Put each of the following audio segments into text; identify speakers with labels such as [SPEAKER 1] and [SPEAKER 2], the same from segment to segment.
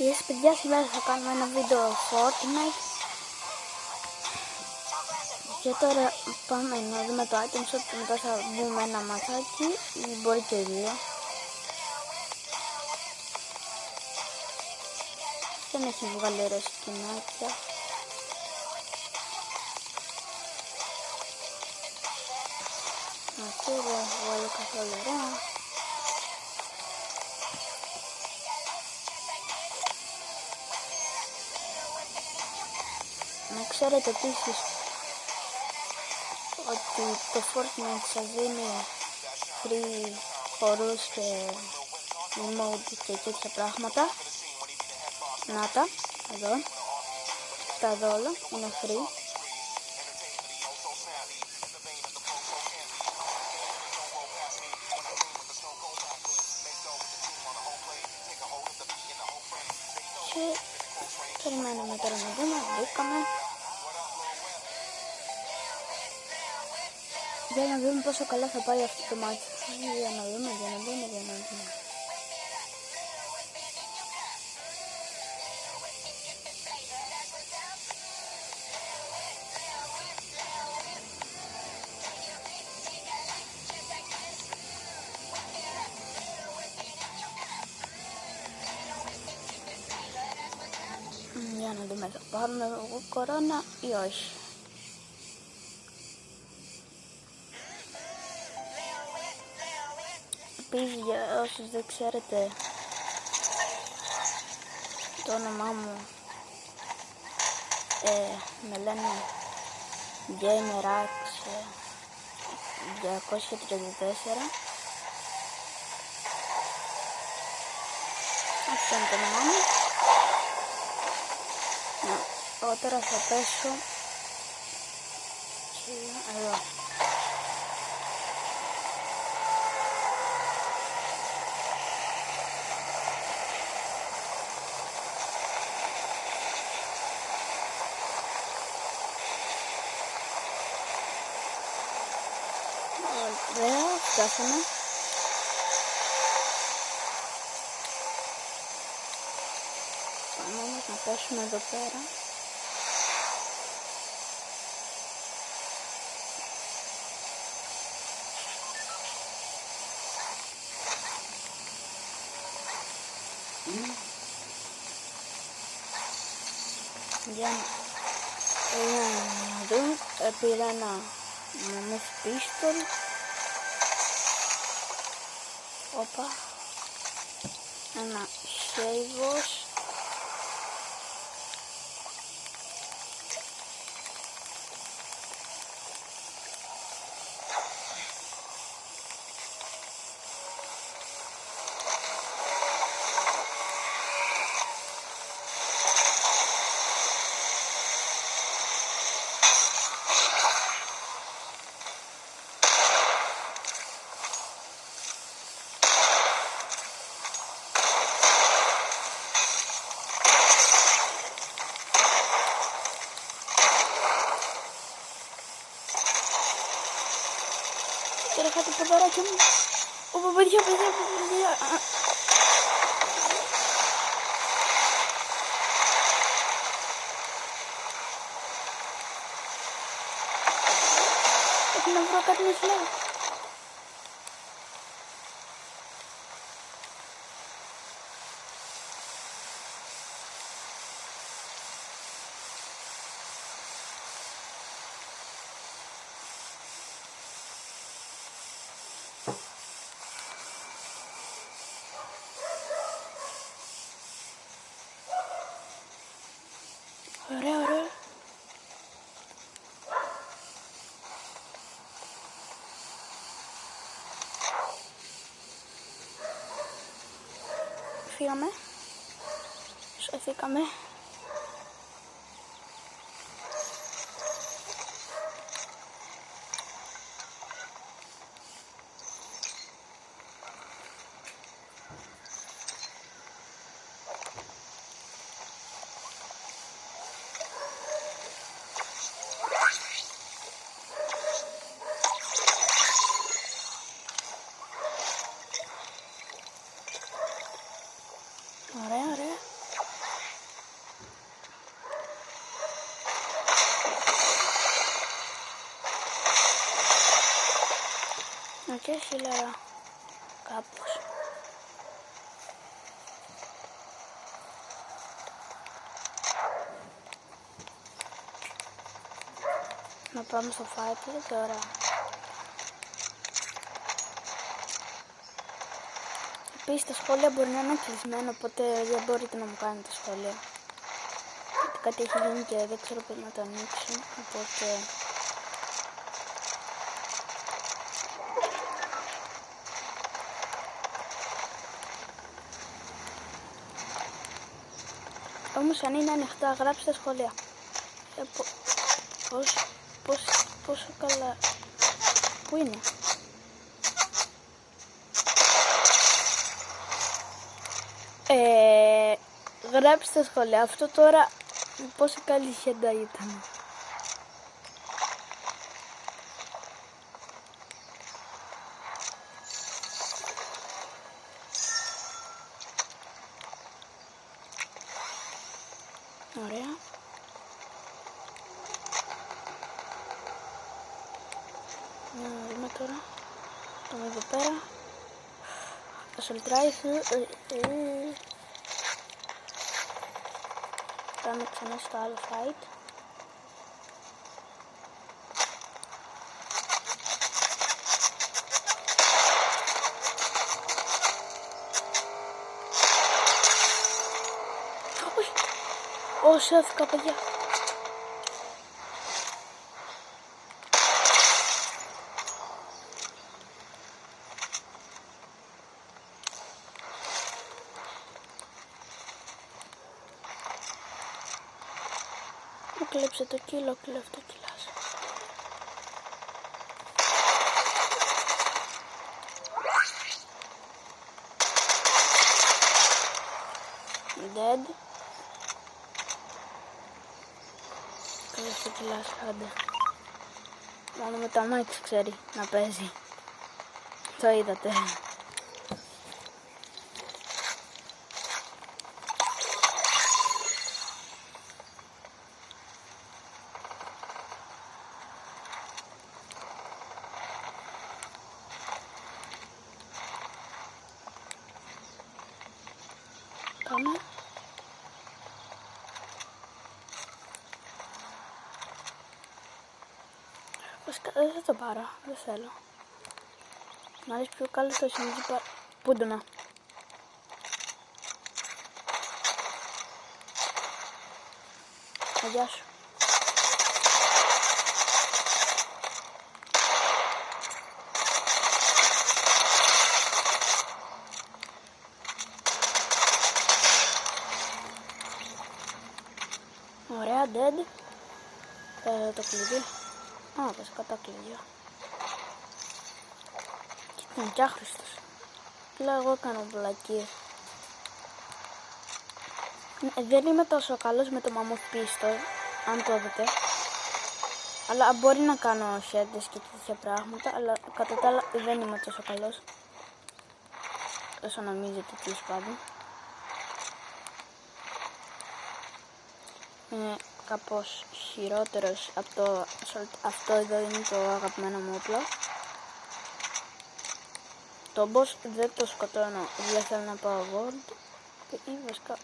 [SPEAKER 1] Yes, παιδιά, σήμερα θα κάνουμε ένα βίντεο Fortnite. Και τώρα πάμε να δούμε το item shop και μετά θα μπούμε ένα ματσάκι ή μπορεί και δύο. Δεν έχει βγάλει ωραία σκηνάκια. Αυτή δεν έχει βγάλει καθόλου ωραία. Να ξέρετε επίσης ότι το Fortnite σας δίνει free χορούς και emote και τέτοια πράγματα. Να τα, εδώ, τα εδώ όλα, είναι free. Και περιμένουμε τώρα να δούμε, μπήκαμε. Για να δούμε πόσο καλά θα πάει αυτό το μάτι. Για να δούμε. Για να δούμε, θα πάρουμε κορώνα ή όχι. Επίσης, για όσους δεν ξέρετε το όνομά μου, με λένε GamerAx 234. Αυτό είναι το όνομά μου. Εγώ τώρα θα πέσω και εδώ. Ωραία, φτάσαμε. Πάμε όμως να πέσουμε εδώ πέρα. Για να δούμε, πήρα ένα μαμούφ πίστολ. Όπα, ένα σέιβος. Τώρα είχα το ποδαράκι μου. Ωπα, παιδιά. Πρέπει να βρω κάτι να συλλέγω. Ωραία. Φύγαμε. Σωθήκαμε. Ωραία. και χιλιάρα κάπως. Να πάμε στο fighter τώρα. Επίσης τα σχόλια μπορεί να είναι κλεισμένα, οπότε δεν μπορείτε να μου κάνετε σχόλια. Γιατί κάτι έχει γίνει και δεν ξέρω πώς να το ανοίξω, οπότε... Όμως αν είναι ανοιχτά, γράψτε σχόλια. Πόσο καλά... Πού είναι? Γράψτε σχόλια. Αυτό τώρα πόσο καλή χέντα ήταν. Ωραία. Να δούμε τώρα. Πάμε εδώ πέρα. Assault Rifle. Πάμε ξανά στο άλλο fight. Όχι, σώθηκα παιδιά. Μου κλέψε το κύλο, κλέφτω το κιλάς. Dead. Κλέφτω το κιλάς, άντε. Μόνο με τα μάτια ξέρει να παίζει. Το είδατε. Πάμε. Δεν θα το πάρω, δεν θέλω. Μ' αρέσει πιο καλό το συνήθι πούντονα. Γεια σου. Ωραία, dead. Το κλειδί. Α, βασικά τα κλειδιά. Ήταν κι άχρηστος. Λέω εγώ έκανα βλακίες. Δεν είμαι τόσο καλός με το Mammoth Pistol, αν το δείτε. Αλλά μπορεί να κάνω headers και τέτοια πράγματα, αλλά κατά τα άλλα δεν είμαι τόσο καλός. Όσο νομίζετε, τέλος πάντων. Είναι κάπως χειρότερος από το αυτό εδώ είναι το αγαπημένο μου όπλο. Το boss δεν το σκοτώνω, δεν θέλω να πάω gold ή βασικά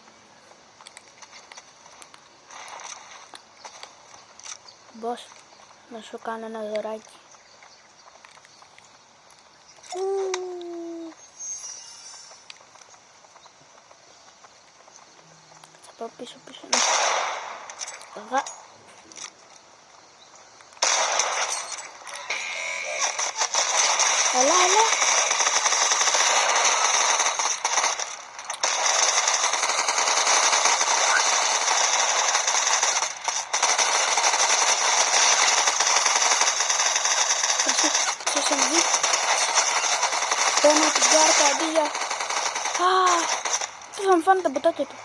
[SPEAKER 1] boss, να σου κάνω ένα δωράκι. Θα πάω πίσω. Έλα. Παίρνω την κάρτα αντί για... Πώς θα μου φάνε τα μποτάκια του.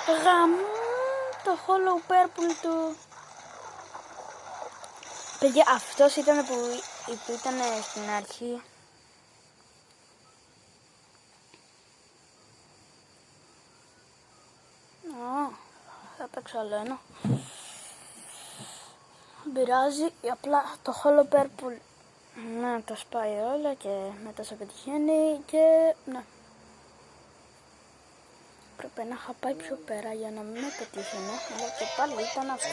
[SPEAKER 1] Γαμώ το Hollow Purple του. Παιδιά, αυτός ήταν που ήταν στην αρχή. Θα παίξω άλλο ένα. Δεν πειράζει, απλά το Hollow Purple να τα σπάει όλα και μετά σε πετυχαίνει και ναι. Πρέπει να είχα πάει πιο πέρα για να μην με πετύχαινε, αλλά και πάλι ήταν αυτό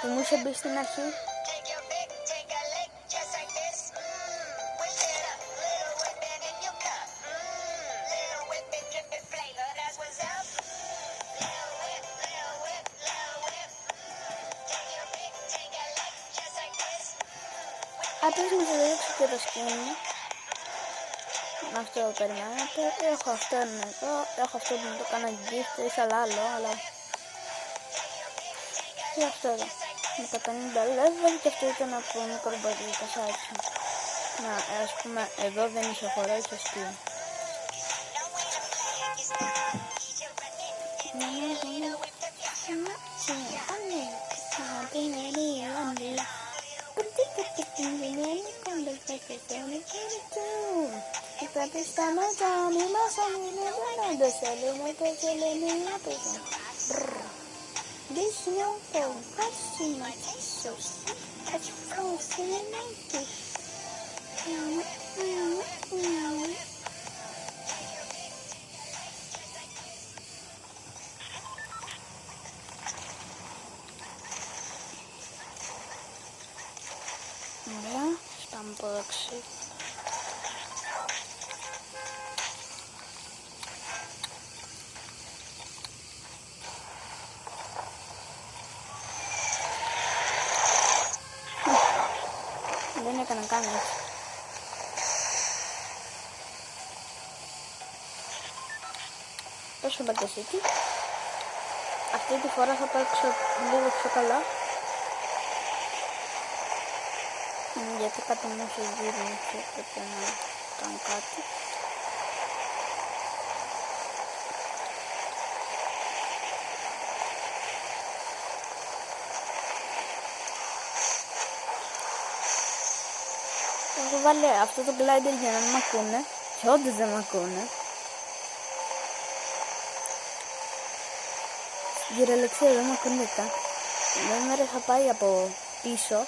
[SPEAKER 1] που μου είχε μπει στην αρχή. Απλώς να σας δείξω και το σκηνή. Αυτό περιμένετε. Έχω αυτό εδώ. Έχω αυτό που μου το κάνω gift. Ήθελα άλλο, αλλά... Και αυτό εδώ. Με τα 50 level και αυτό ήταν από μικρό μπατρικασάκι. Να, ας πούμε, εδώ δεν είχε χώρο, είχε σκηνή. Ωραία, πάμε από δεξί. Δεν έκανα καν έτσι. Πέσω μπατεσίκι. Αυτή τη φορά θα παίξω λίγο πιο καλά. Γιατί κάτι μου έχει γύρει και πρέπει να κάνω κάτι. Έχω βάλει αυτό το glider για να μην μ' ακούνε και όντως δεν μ' ακούνε. Στην κυριολεξία δεν μ' ακούνε καν. Μια μέρα είχα πάει από πίσω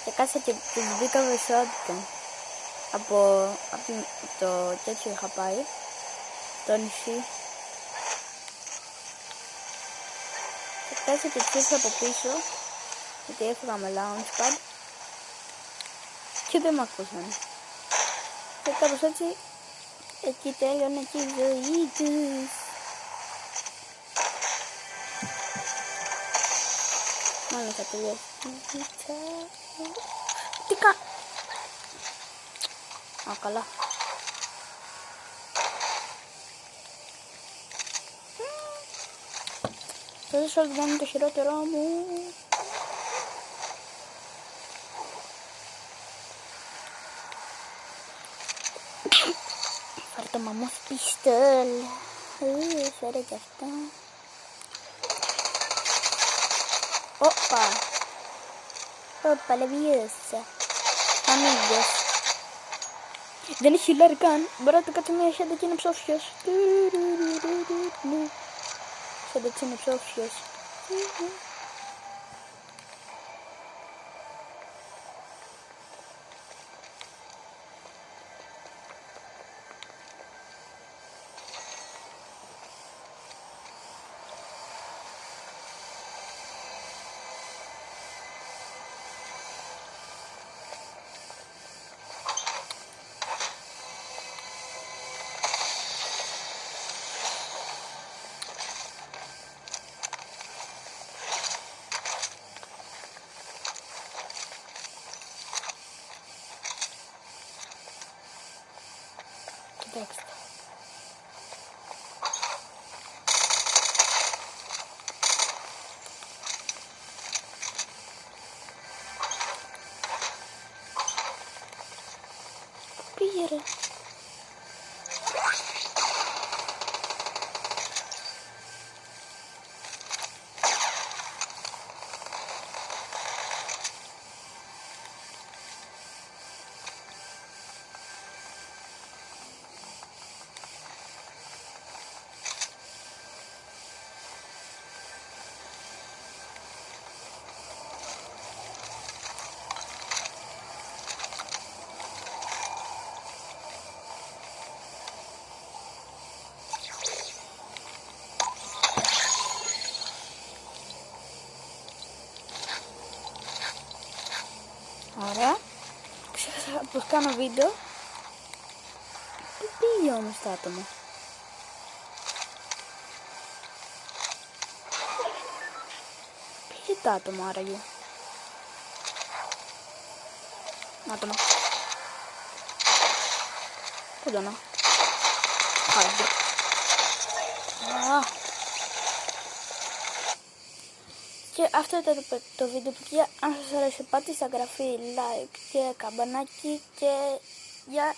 [SPEAKER 1] και κάτσα και τους μπήκα βεσότητα. Από το τέτοιο είχα πάει, το νησί. Και κάτσα και τους από πίσω, γιατί έφυγα με launchpad. Και δεν μ' ακούσαν. Και κάπως έτσι, εκεί τέλειωνε και η ζωή τους. Μάλλον θα τελειώσει. Τι κα... Α, καλά. Τόσο όλο δεν είναι το χειρότερό μου. Φάρε το μαμούθ πιστόλ. Φέρε και αυτά. Όπα. Όπα, λεβιέσα. Αμίγos. Δεν έχει χιλάρι καν. Μπορεί να το κάτσει μια χέντα και είναι ψόφιος. Χέντα και είναι ψόφιος. Κοιτάξτε. Πήγε ρε. κάνω βίντεο. Πού πήγε όμως το άτομο? Πήγε το άτομο άραγε? Άτομο. Πού το να? Χάρη. Και αυτό ήταν το βίντεο παιδιά. Αν σας αρέσει πάτε στα εγγραφή, like και καμπανάκι και γεια.